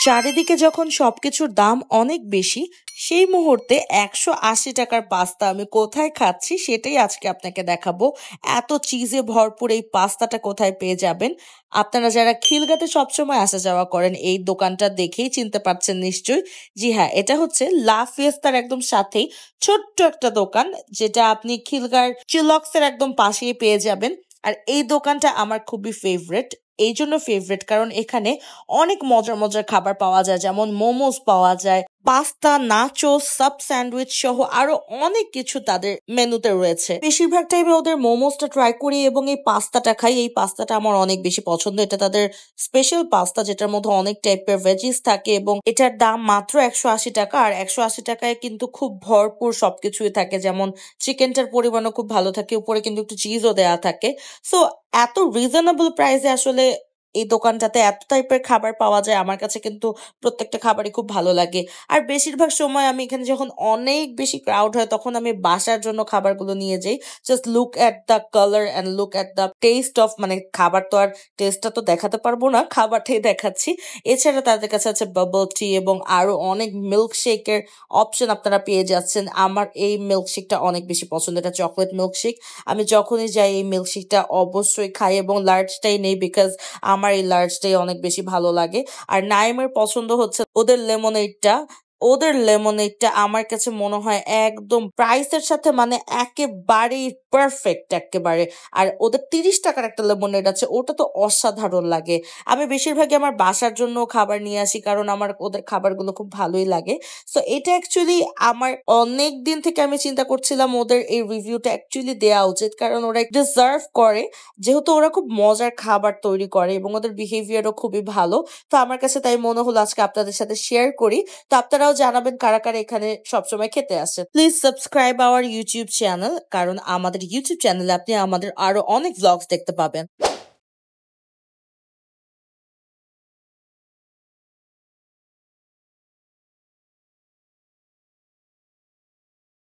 চারিদিকে যখন সবকিছুর দাম অনেক বেশি, সেই মুহূর্তে ১৮০ টাকার পাস্তা আমি কোথায় খাচ্ছি সেটাই আজকে আপনাকে দেখাবো। এত চিজে ভরপুর এই পাস্তাটা কোথায় পেয়ে যাবেন? আপনারা যারা খিলগাতে সবসময় আসা যাওয়া করেন, এই দোকানটা দেখেই চিনতে পারছেন নিশ্চয়ই। জি হ্যাঁ, এটা হচ্ছে লা ফিয়েস্তার একদম সাথেই ছোট্ট একটা দোকান, যেটা আপনি খিলগার চিলক্সের একদম পাশেই পেয়ে যাবেন। আর এই দোকানটা আমার খুবই ফেভারিট। এই জন্য ফেভারিট কারণ এখানে অনেক মজার মজার খাবার পাওয়া যায়, যেমন মোমোস পাওয়া যায়, পাস্তা, নাচোস, সাব স্যান্ডউইচ সহ আরো অনেক কিছু তাদের মেনুতে রয়েছে। বেশিরভাগ টাইমে ওদের মোমোসটা ট্রাই করি এবং এই পাস্তাটা খাই। এই পাস্তাটা আমার অনেক বেশি পছন্দ। এটা তাদের স্পেশাল পাস্তা, যেটার মধ্যে অনেক টাইপের ভেজিস থাকে এবং এটার দাম মাত্র ১৮০ টাকা। আর ১৮০ টাকায় কিন্তু খুব ভরপুর সবকিছুই থাকে, যেমন চিকেনটার পরিমাণও খুব ভালো থাকে, উপরে কিন্তু একটু চিজও দেওয়া থাকে। সো এত রিজনেবল প্রাইসে আসলে এই দোকানটাতে এত টাইপের খাবার পাওয়া যায়, আমার কাছে কিন্তু প্রত্যেকটা খাবারই খুব ভালো লাগে। আর বেশিরভাগ সময় আমি এখানে যখন অনেক বেশি ক্রাউড হয় তখন আমি বাসার জন্য খাবারগুলো নিয়ে যাই। Just look at the colour and look at the test of, মানে খাবার তো আর টেস্টটা তো দেখাতে পারবো না, খাবারটাই দেখাচ্ছি। এছাড়া তাদের কাছে আছে বাবল টি এবং আরো অনেক মিল্কশেকের অপশন আপনারা পেয়ে যাচ্ছেন। আমার এই মিল্কশেকটা অনেক বেশি পছন্দ, এটা চকলেট মিল্কশেক। আমি যখনই যাই এই মিল্কশেকটা অবশ্যই খাই এবং লার্জটাই নেই, বিকজ আমার এই লার্জটাই অনেক বেশি ভালো লাগে। আর নাইমের পছন্দ হচ্ছে ওদের লেমনেডটা আমার কাছে মনে হয় একদম প্রাইসের সাথে মানে একেবারেই পারফেক্ট একেবারে। আর ওদের ৩০ টাকার একটা লেমনেড আছে, ওটা তো অসাধারণ লাগে। আমি বেশিরভাগই আমার বাসার জন্য খাবার নিয়ে আসি, কারণ আমার ওদের খাবারগুলো খুব ভালোই লাগে। সো এটা অ্যাকচুয়ালি আমার অনেক দিন থেকে আমি চিন্তা করছিলাম ওদের এই রিভিউটা অ্যাকচুয়ালি দেওয়া উচিত, কারণ ওরা ডিজার্ভ করে, যেহেতু ওরা খুব মজার খাবার তৈরি করে এবং ওদের বিহেভিয়ারও খুবই ভালো। তো আমার কাছে তাই মনে হলো আজকে আপনাদের সাথে শেয়ার করি। তো আপনারাও জানাবেন কারা কারা এখানে সবসময় খেতে আসেন। Please subscribe our YouTube channel, কারণ আমাদের ইউটিউব চ্যানেলে আপনি আমাদের আরো অনেক ভ্লগস দেখতে পাবেন।